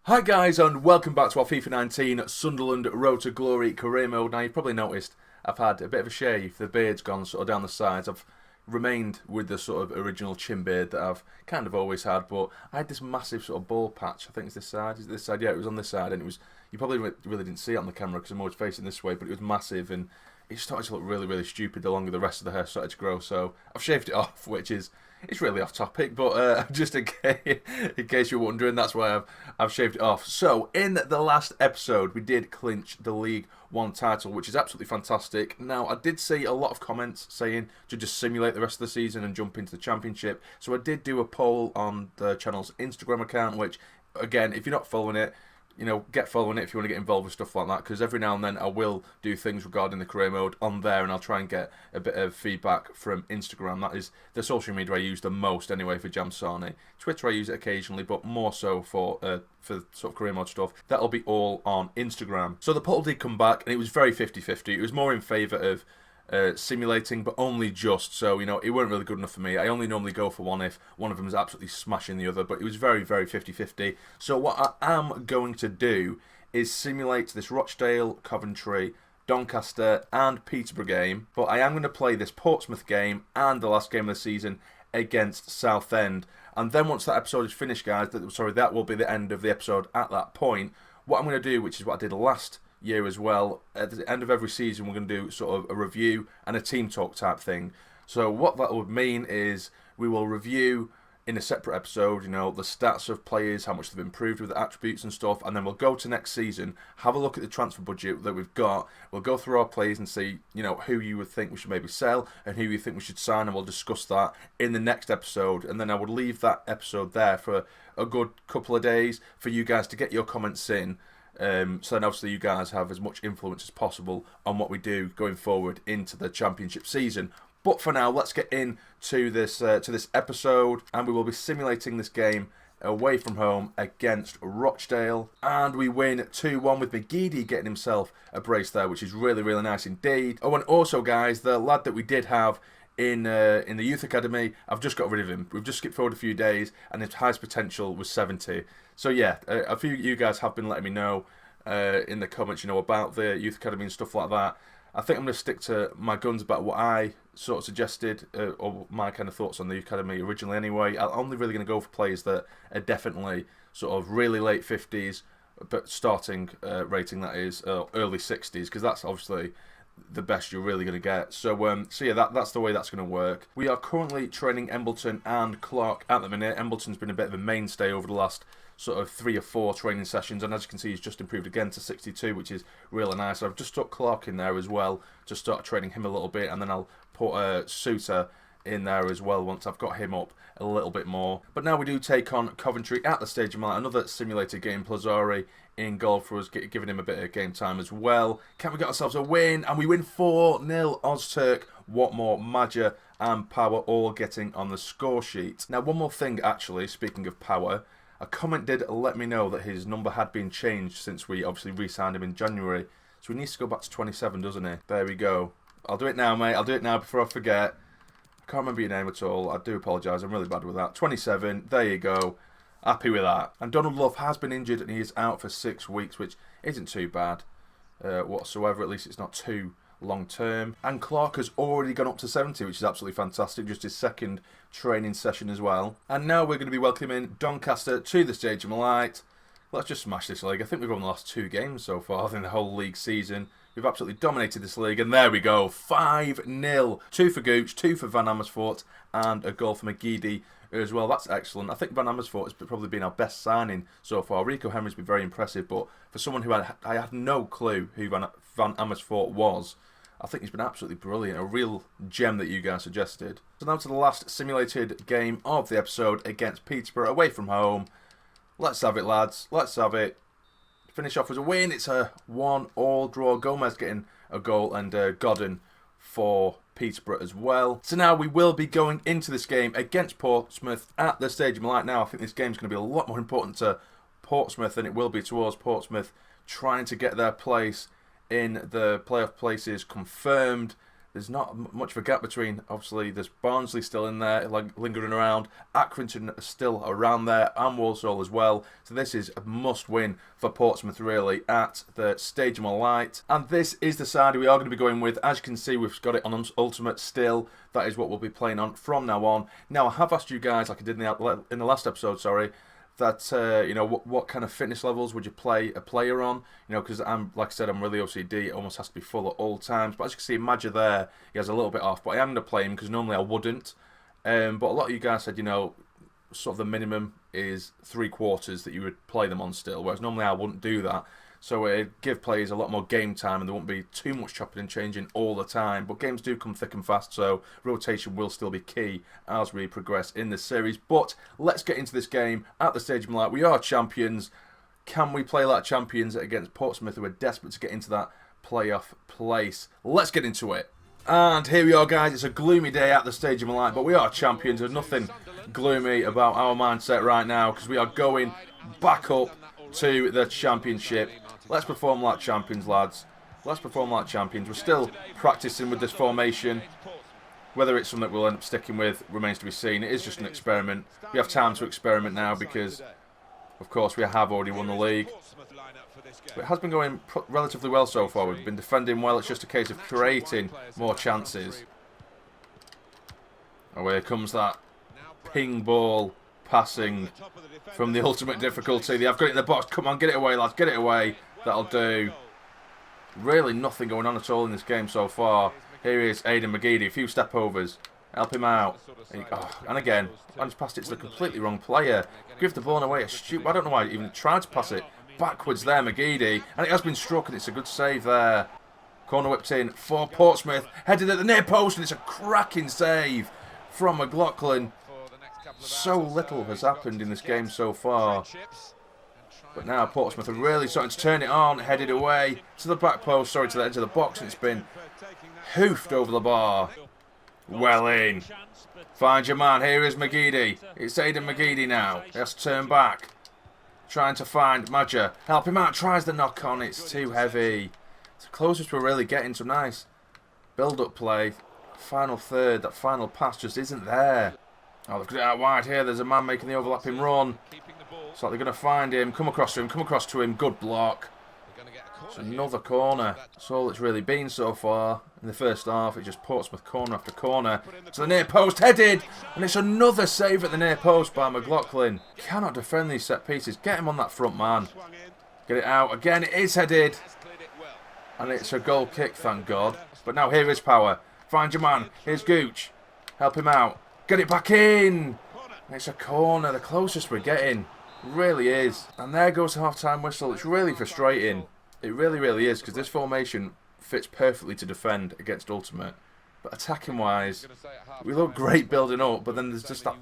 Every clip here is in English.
Hi guys and welcome back to our FIFA 19 Sunderland Road to Glory career mode. Now you've probably noticed I've had a bit of a shave, the beard's gone sort of down the sides. I've remained with the sort of original chin beard that I've kind of always had, but I had this massive sort of bald patch. I think it's this side, is it this side? Yeah, it was on this side and it was, you probably really didn't see it on the camera because I'm always facing this way, but it was massive and it started to look really stupid the longer the rest of the hair started to grow, so I've shaved it off, which is, it's really off topic, but just in case you're wondering, that's why I've shaved it off. So, in the last episode, we did clinch the League One title, which is absolutely fantastic. Now, I did see a lot of comments saying to just simulate the rest of the season and jump into the Championship. So I did do a poll on the channel's Instagram account, which, again, if you're not following it, you know, get following it if you want to get involved with stuff like that, because every now and then I will do things regarding the career mode on there and I'll try and get a bit of feedback from Instagram. That is the social media I use the most anyway for Jamsarny. Twitter I use it occasionally, but more so for sort of career mode stuff. That'll be all on Instagram. So the poll did come back and it was very 50-50. It was more in favour of simulating, but only just. So, you know, it weren't really good enough for me. I only normally go for one if one of them is absolutely smashing the other, but it was very 50-50. So what I am going to do is simulate this Rochdale, Coventry, Doncaster and Peterborough game, but I am going to play this Portsmouth game and the last game of the season against Southend. And then once that episode is finished, guys, that will be the end of the episode at that point. What I'm going to do, which is what I did last year as well, at the end of every season we're going to do sort of a review and a team talk type thing. So what that would mean is we will review in a separate episode, you know, the stats of players, how much they've improved with the attributes and stuff, and then we'll go to next season, have a look at the transfer budget that we've got, we'll go through our players and see, you know, who you would think we should maybe sell and who you think we should sign, and we'll discuss that in the next episode. And then I would leave that episode there for a good couple of days for you guys to get your comments in. So then obviously you guys have as much influence as possible on what we do going forward into the Championship season. But for now, let's get into this episode, and we will be simulating this game away from home against Rochdale, and we win 2-1 with McGeady getting himself a brace there, which is really nice indeed. Oh, and also guys, the lad that we did have in the youth academy, I've just got rid of him. We've just skipped forward a few days and his highest potential was 70. So yeah, a few of you guys have been letting me know in the comments, you know, about the youth academy and stuff like that. I think I'm going to stick to my guns about what I sort of suggested, or my kind of thoughts on the youth academy originally anyway. I'm only really going to go for players that are definitely sort of really late 50s, but starting rating, that is, early 60s, because that's obviously the best you're really going to get. So yeah, that's the way that's going to work. We are currently training Embleton and Clark at the minute. Embleton's been a bit of a mainstay over the last sort of 3 or 4 training sessions, and as you can see, he's just improved again to 62, which is really nice. I've just stuck Clark in there as well to start training him a little bit, and then I'll put Suter in there as well once I've got him up a little bit more. But now we do take on Coventry at the stage of my another simulated game. Plazzari in goal for us, giving him a bit of game time as well. Can we get ourselves a win? And we win 4-0. Ozturk, Watmore, Madger and Power all getting on the score sheet. Now one more thing actually, speaking of Power, a comment did let me know that his number had been changed since we obviously re-signed him in January. So he needs to go back to 27, doesn't he? There we go. I'll do it now, mate. I'll do it now before I forget. I can't remember your name at all. I do apologise. I'm really bad with that. 27. There you go. Happy with that. And Donald Love has been injured and he is out for 6 weeks, which isn't too bad whatsoever. At least it's not too long term. And Clark has already gone up to 70, which is absolutely fantastic. Just his second training session as well. And now we're going to be welcoming Doncaster to the stage of my light. Let's just smash this league. I think we've won the last 2 games so far in the whole league season. We've absolutely dominated this league, and there we go, 5-0. 2 for Gooch, 2 for Van Amersfoort, and a goal for McGeady as well. That's excellent. I think Van Amersfoort has probably been our best signing so far. Rico Henry's been very impressive, but for someone who I had no clue who Van Amersfoort was, I think he's been absolutely brilliant. A real gem that you guys suggested. So now to the last simulated game of the episode against Peterborough, away from home. Let's have it, lads. Let's have it. Finish off with a win. It's a 1-1 draw. Gomez getting a goal and Godden for Peterborough as well. So now we will be going into this game against Portsmouth at the Stadium Light. Now I think this game is going to be a lot more important to Portsmouth than it will be towards Portsmouth trying to get their place in the playoff places confirmed. there's not much of a gap between. Obviously, there's Barnsley still in there, like lingering around. Accrington are still around there, and Walsall as well. So this is a must-win for Portsmouth, really, at the Stadium of Light. And this is the side we are going to be going with. As you can see, we've got it on Ultimate still. That is what we'll be playing on from now on. Now, I have asked you guys, like I did in the last episode, sorry, that you know, what kind of fitness levels would you play a player on? You know, because I'm, like I said, I'm really OCD. It almost has to be full at all times. But as you can see, Madja there, he has a little bit off. But I am going to play him because normally I wouldn't. But a lot of you guys said, you know, sort of the minimum is 3/4 that you would play them on still. Whereas normally I wouldn't do that. So it give players a lot more game time, and there won't be too much chopping and changing all the time. But games do come thick and fast, so rotation will still be key as we progress in the series. But let's get into this game at the Stadium Light. We are champions. Can we play like champions against Portsmouth, who are desperate to get into that playoff place? Let's get into it. And here we are, guys. It's a gloomy day at the Stadium Light, but we are champions. There's nothing gloomy about our mindset right now, because we are going back up to the championship. Let's perform like champions, lads. Let's perform like champions. We're still practicing with this formation. Whether it's something we'll end up sticking with remains to be seen. It is just an experiment. We have time to experiment now because, of course, we have already won the league. But it has been going relatively well so far. We've been defending well. It's just a case of creating more chances. Away comes that ping ball passing from the ultimate difficulty. They've got it in the box. Come on, get it away, lads. Get it away. That'll do. Really nothing going on at all in this game so far. Here is Aidan McGeady. A few step overs. Help him out. And again, I just passed it to the completely wrong player. Give the ball away. I don't know why I even tried to pass it backwards there, McGeady. And it has been struck, and it's a good save there. Corner whipped in for Portsmouth. Headed at the near post, and it's a cracking save from McLaughlin. So little has happened in this game so far. But now Portsmouth are really starting to turn it on. Headed away to the back post, sorry, to the edge of the box, and it's been hoofed over the bar. Well in. Find your man. Here is McGeady. It's Aidan McGeady now. He has to turn back. Trying to find Madja. Help him out. Tries the knock on. It's too heavy. It's the closest we're really getting. Some nice build-up play. Final third. That final pass just isn't there. Oh, they've got it out wide here. There's a man making the overlapping run. So they're going to find him. Come across to him. Come across to him. Good block. It's another corner. That's all it's really been so far. In the first half, it's just Portsmouth corner after corner. To the near post. Headed. And it's another save at the near post by McLaughlin. Cannot defend these set pieces. Get him on that front man. Get it out. Again, it is headed. And it's a goal kick, thank God. But now here is Power. Find your man. Here's Gooch. Help him out. Get it back in. It's a corner. The closest we're getting. Really is. And there goes the half-time whistle. It's really frustrating. It really, really is, because this formation fits perfectly to defend against Ultimate. But attacking-wise, we look great building up, but then there's just that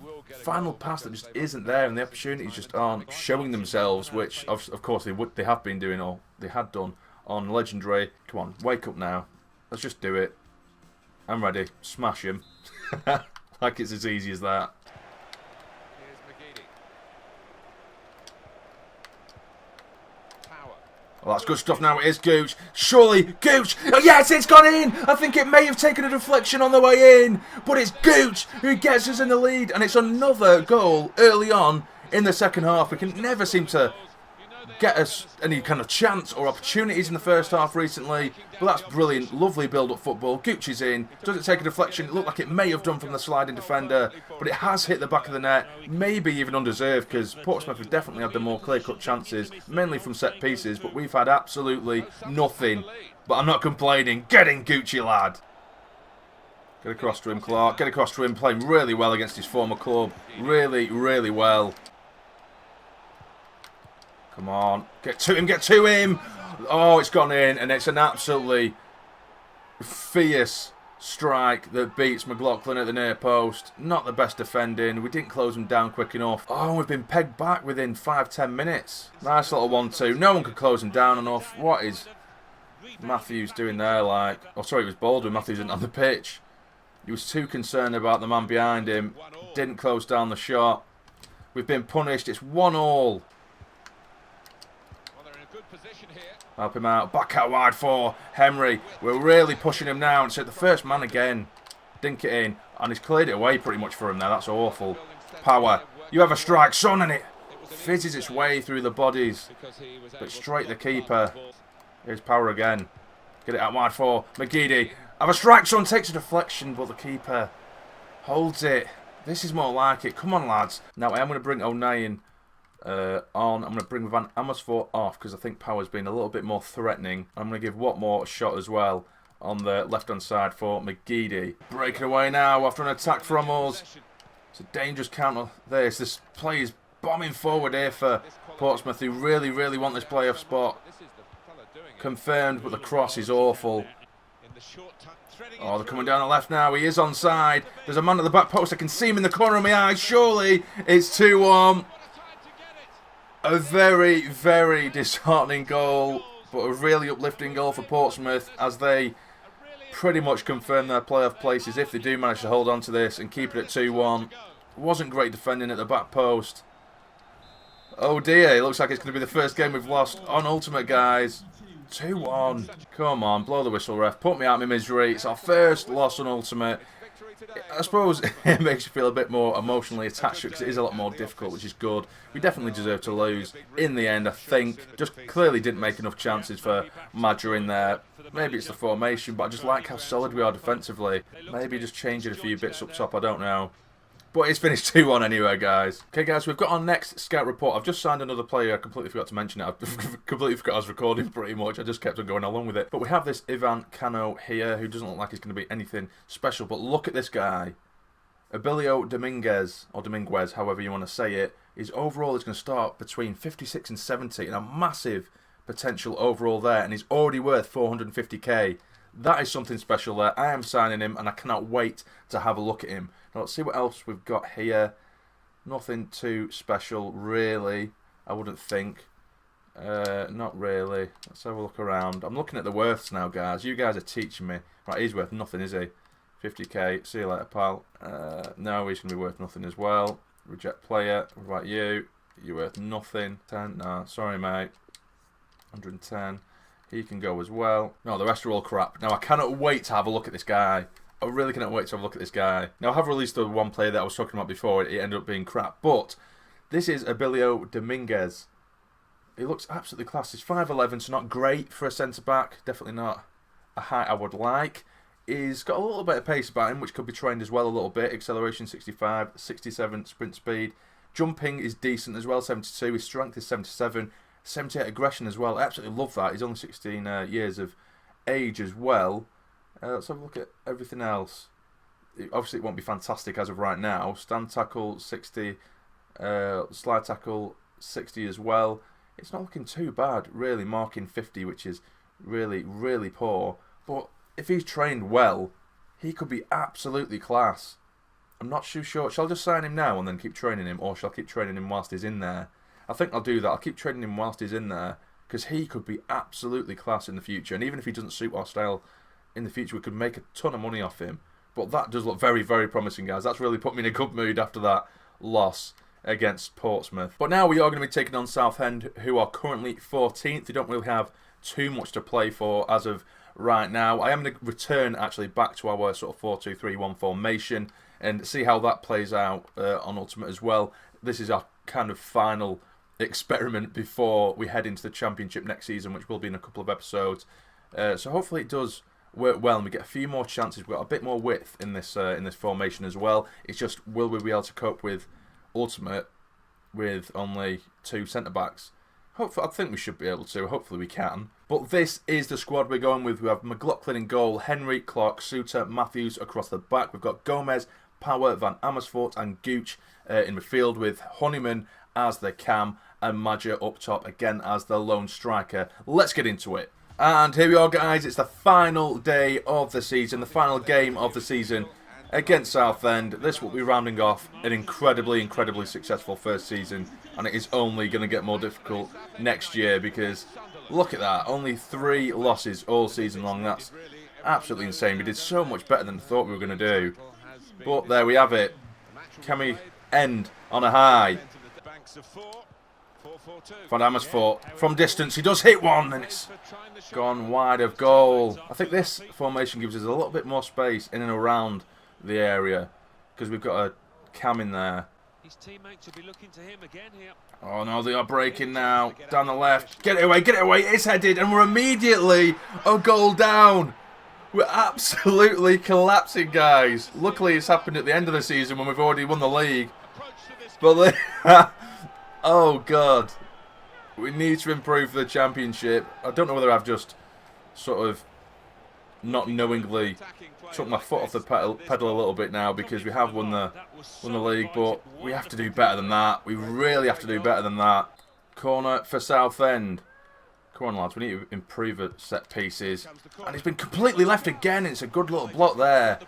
final pass that just isn't there, and the opportunities just aren't showing themselves, which, of course, they have been doing, or they had done on Legendary. Come on, wake up now. Let's just do it. I'm ready. Smash him. Like it's as easy as that. Well, that's good stuff now. It is Gooch. Surely, Gooch. Oh, yes, it's gone in. I think it may have taken a deflection on the way in. But it's Gooch who gets us in the lead. And it's another goal early on in the second half. We can never seem to get us any kind of chance or opportunities in the first half recently. But that's brilliant. Lovely build-up football. Gooch is in. Doesn't take a deflection. It looked like it may have done from the sliding defender. But it has hit the back of the net. Maybe even undeserved, because Portsmouth have definitely had the more clear-cut chances. Mainly from set pieces. But we've had absolutely nothing. But I'm not complaining. Get in, Gucci, lad. Get across to him, Clark. Get across to him. Playing really well against his former club. Really, really well. Come on. Get to him, get to him. Oh, it's gone in, and it's an absolutely fierce strike that beats McLaughlin at the near post. Not the best defending. We didn't close him down quick enough. Oh, we've been pegged back within 5-10 minutes. Nice little 1-2. No one could close him down enough. What is Matthews doing there? Like, oh, sorry, it was Baldwin. Matthews isn't on the pitch. He was too concerned about the man behind him. Didn't close down the shot. We've been punished. It's 1-1. Help him out. Back out wide for Henry. We're really pushing him now. It's at the first man again. Dink it in. And he's cleared it away pretty much for him there. That's awful. Power. You have a strike, son, and it fizzes its way through the bodies. But straight the keeper. Here's Power again. Get it out wide for McGeady. Have a strike, son. Takes a deflection, but the keeper holds it. This is more like it. Come on, lads. Now, I am going to bring O'Neill on. I'm going to bring Van Amersfoort off because I think Power's been a little bit more threatening. I'm going to give Watmore a shot as well on the left-hand side for McGeady. Breaking away now after an attack from us. It's a dangerous counter. This play is bombing forward here for Portsmouth, who really, really want this playoff spot confirmed, but the cross is awful. Oh, they're coming down the left now. He is onside. There's a man at the back post. I can see him in the corner of my eye. Surely it's 2-1. A very, very disheartening goal, but a really uplifting goal for Portsmouth as they pretty much confirm their playoff places if they do manage to hold on to this and keep it at 2-1. Wasn't great defending at the back post. Oh dear, it looks like it's going to be the first game we've lost on Ultimate, guys. 2-1. Come on, blow the whistle, ref. Put me out of my misery. It's our first loss on Ultimate. I suppose it makes you feel a bit more emotionally attached to it because it is a lot more difficult, which is good. We definitely deserve to lose in the end, I think. Just clearly didn't make enough chances for Madger in there. Maybe it's the formation, but I just like how solid we are defensively. Maybe just changing a few bits up top, I don't know. But it's finished 2-1 anyway, guys. Okay, guys, we've got our next scout report. I've just signed another player. I completely forgot to mention it. I completely forgot I was recording pretty much. I just kept on going along with it. But we have this Ivan Cano here, who doesn't look like he's going to be anything special. But look at this guy. Abilio Dominguez, or Dominguez, however you want to say it. His overall is going to start between 56 and 70, and a massive potential overall there. And he's already worth 450k. That is something special there. I am signing him, and I cannot wait to have a look at him. Now, let's see what else we've got here. Nothing too special, really, I wouldn't think. Not really. Let's have a look around. I'm looking at the worths now, guys. You guys are teaching me. Right, he's worth nothing, is he? 50k. See you later, pal. No, he's going to be worth nothing as well. Reject player. What about you? You're worth nothing. 10. No, sorry, mate. 110. He can go as well. No, the rest are all crap. Now, I cannot wait to have a look at this guy. I really cannot wait to have a look at this guy. Now, I have released the one player that I was talking about before. It ended up being crap. But this is Abilio Dominguez. He looks absolutely class. He's 5'11", so not great for a centre-back. Definitely not a height I would like. He's got a little bit of pace about him, which could be trained as well a little bit. Acceleration 65, 67 sprint speed. Jumping is decent as well, 72. His strength is 77. 78 aggression as well. I absolutely love that. He's only 16 years of age as well. Let's have a look at everything else. Obviously, it won't be fantastic as of right now. Stand tackle 60, slide tackle 60 as well. It's not looking too bad, really. Marking 50, which is really, really poor. But if he's trained well, he could be absolutely class. I'm not too sure. Shall I just sign him now and then keep training him, or shall I keep training him whilst he's in there? I think I'll do that. I'll keep training him whilst he's in there because he could be absolutely class in the future. And even if he doesn't suit our style in the future, we could make a ton of money off him. But that does look very, very promising, guys. That's really put me in a good mood after that loss against Portsmouth. But now we are going to be taking on Southend, who are currently 14th. They don't really have too much to play for as of right now. I am going to return actually back to our sort of 4-2-3-1 formation and see how that plays out on Ultimate as well. This is our kind of final experiment before we head into the Championship next season, which will be in a couple of episodes. So hopefully it does work well and we get a few more chances. We've got a bit more width in this formation as well. It's just, will we be able to cope with Ultimate with only 2 centre-backs? Hopefully, I think we should be able to. Hopefully we can. But this is the squad we're going with. We have McLaughlin in goal, Henry, Clark, Suter, Matthews across the back. We've got Gomez, Power, Van Amersfoort and Gooch in midfield, with Honeyman as the cam and Madger up top again as the lone striker. Let's get into it. And here we are, guys. It's the final day of the season, the final game of the season against Southend. This will be rounding off an incredibly, incredibly successful first season, and it is only going to get more difficult next year because look at that, only 3 losses all season long. That's absolutely insane. We did so much better than I thought we were going to do, but there we have it. Can we end on a high? Van Amersfoort from distance. He does hit one, and it's gone wide of goal. I think this formation gives us a little bit more space in and around the area because we've got a cam in there. His teammates will be looking to him again here. Oh no, they are breaking now. Down the left. Get it away, get it away. It's headed, and we're immediately a goal down. We're absolutely collapsing, guys. Luckily, it's happened at the end of the season when we've already won the league. But oh god, we need to improve the championship. I don't know whether I've just sort of not knowingly took my foot off the pedal a little bit now because we have won the league, but we have to do better than that. We really have to do better than that. Corner for Southend. Come on, lads, we need to improve at set pieces. And it's been completely left again. It's a good little block there.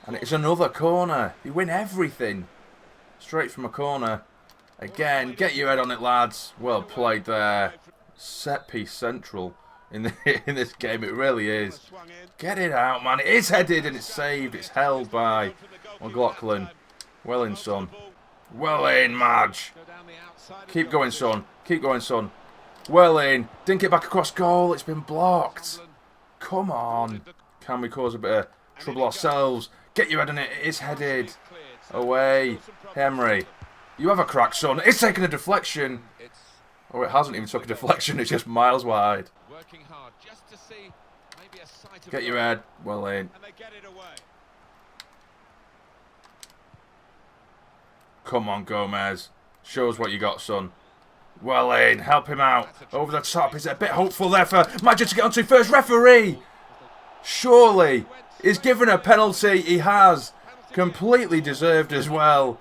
And it's another corner. You win everything. Straight from a corner. Again, get your head on it, lads. Well played there. Set piece central in this game. It really is. Get it out, man. It is headed and it's saved. It's held by McLaughlin. Well in, son. Well in, Madge. Keep going, son. Keep going, son. Well in. Didn't get back across goal. It's been blocked. Come on. Can we cause a bit of trouble ourselves? Get your head on it. It is headed. Away. Henry. You have a crack, son. It's taken a deflection. Oh, it hasn't even took a deflection. It's just miles wide. Get your head. Well in. Come on, Gomez. Show us what you got, son. Well in. Help him out. Over the top. Is it a bit hopeful there for Magic to get onto first? Referee! Surely. He's given a penalty. He has. Completely deserved as well.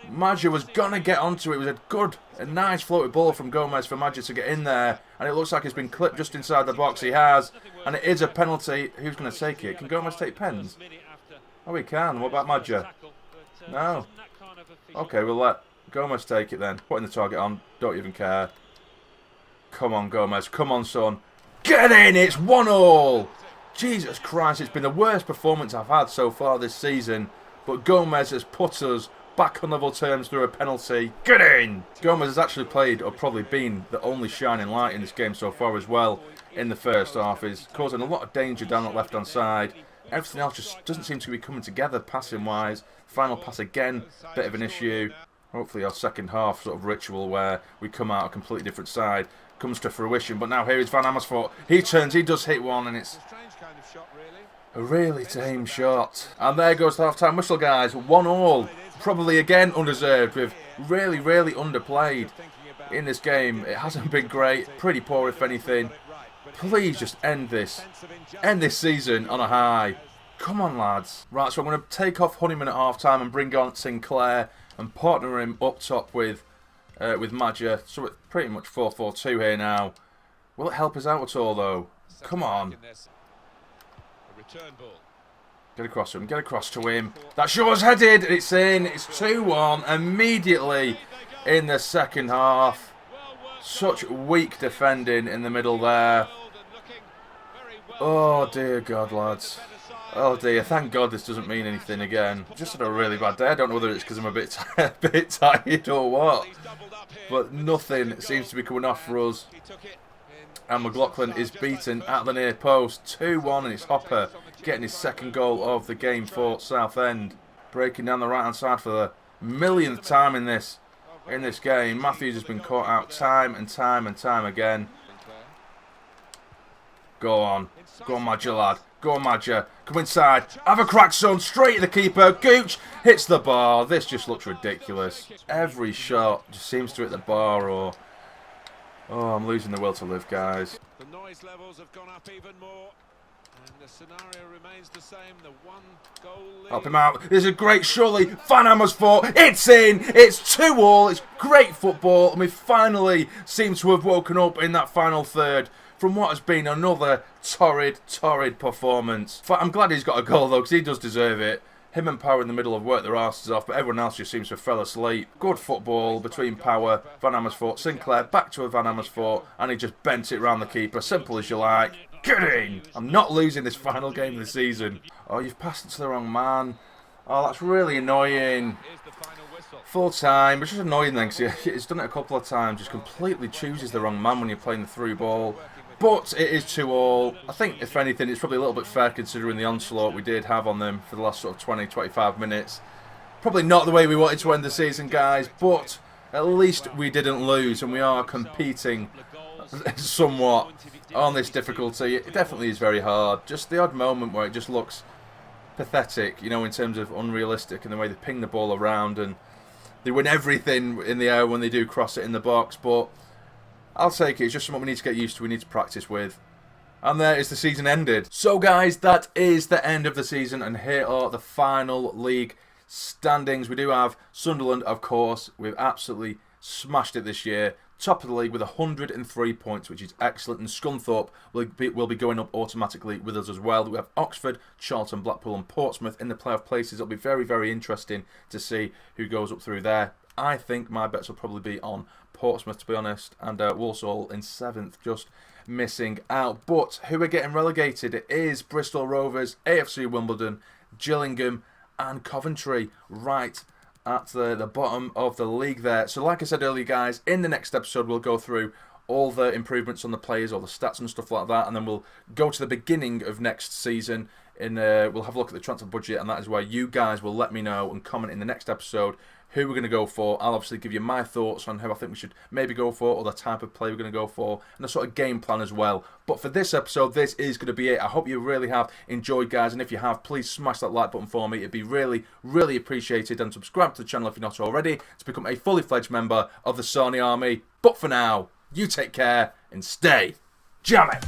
Magic was going to get onto it. It was a nice floated ball from Gomez for Magic to get in there. And it looks like it's been clipped just inside the box. He has. And it is a penalty. Who's going to take it? Can Gomez take pens? Oh, he can. What about Magic? No. Okay, we'll let Gomez take it then. Putting the target on. Don't even care. Come on, Gomez. Come on, son. Get in! It's 1-1! Jesus Christ, it's been the worst performance I've had so far this season. But Gomez has put us back on level terms through a penalty. Get in! Gomez has actually played, or probably been, the only shining light in this game so far as well in the first half. He's causing a lot of danger down that left-hand side. Everything else just doesn't seem to be coming together passing-wise. Final pass again, bit of an issue. Hopefully our second half sort of ritual where we come out a completely different side comes to fruition. But now here is Van Amersfoort. He turns, he does hit one, and it's a really tame shot. And there goes the half-time whistle, guys. 1-1. Probably again undeserved. We've really underplayed in this game. It hasn't been great. Pretty poor, if anything. Please just end this. End this season on a high. Come on, lads. Right, so I'm going to take off Honeyman at half-time and bring on Sinclair and partner him up top with Madja. So it's pretty much 4-4-2 here now. Will it help us out at all, though? Come on. Get across to him. Get across to him. That Shaw's headed. It's in. It's 2-1 immediately in the second half. Such weak defending in the middle there. Oh, dear God, lads. Oh, dear. Thank God this doesn't mean anything again. Just had a really bad day. I don't know whether it's because I'm a bit tired or what. But nothing seems to be coming off for us. And McLaughlin is beaten at the near post. 2-1, and it's Hopper getting his second goal of the game for Southend. Breaking down the right-hand side for the millionth time in this game. Matthews has been caught out time and time again. Go on. Go on, Madja, lad. Go on, Madja. Come inside. Have a crack, son. Straight at the keeper. Gooch hits the bar. This just looks ridiculous. Every shot just seems to hit the bar or... Oh, I'm losing the will to live, guys. The noise levels have gone up even more. And the scenario remains the same. The one goal lead. Help him out. There's a great surely. Van Amersfoort. It's in. It's 2-2. It's great football. And we finally seem to have woken up in that final third from what has been another torrid performance. I'm glad he's got a goal, though, because he does deserve it. Him and Power in the middle have worked their asses off, but everyone else just seems to have fell asleep. Good football between Power, Van Amersfoort, Sinclair, back to a Van Amersfoort, and he just bent it round the keeper. Simple as you like. Get in! I'm not losing this final game of the season. Oh, you've passed it to the wrong man. Oh, that's really annoying. full time, which is annoying then because he's done it a couple of times. Just completely chooses the wrong man when you're playing the through ball. But it is 2-2. I think, if anything, it's probably a little bit fair considering the onslaught we did have on them for the last sort of 20-25 minutes. Probably not the way we wanted to end the season, guys, but at least we didn't lose and we are competing somewhat on this difficulty. It definitely is very hard. Just the odd moment where it just looks pathetic, you know, in terms of unrealistic and the way they ping the ball around and they win everything in the air when they do cross it in the box, but I'll take it. It's just something we need to get used to, we need to practice with. And there is the season ended. So guys, that is the end of the season and here are the final league standings. We do have Sunderland, of course. We've absolutely smashed it this year. Top of the league with 103 points, which is excellent. And Scunthorpe will be going up automatically with us as well. We have Oxford, Charlton, Blackpool and Portsmouth in the playoff places. It'll be very, very interesting to see who goes up through there. I think my bets will probably be on Portsmouth, to be honest. And Walsall in 7th, just missing out. But who are getting relegated? It is Bristol Rovers, AFC Wimbledon, Gillingham and Coventry right at the bottom of the league there. So like I said earlier, guys, in the next episode we'll go through all the improvements on the players, all the stats and stuff like that, and then we'll go to the beginning of next season and we'll have a look at the transfer budget, and that is where you guys will let me know and comment in the next episode who we're going to go for. I'll obviously give you my thoughts on who I think we should maybe go for, or the type of play we're going to go for, and the sort of game plan as well. But for this episode, this is going to be it. I hope you really have enjoyed, guys, and if you have, please smash that like button for me. It'd be really, really appreciated, and subscribe to the channel if you're not already to become a fully fledged member of the Sarny Army. But for now, you take care and stay jamming.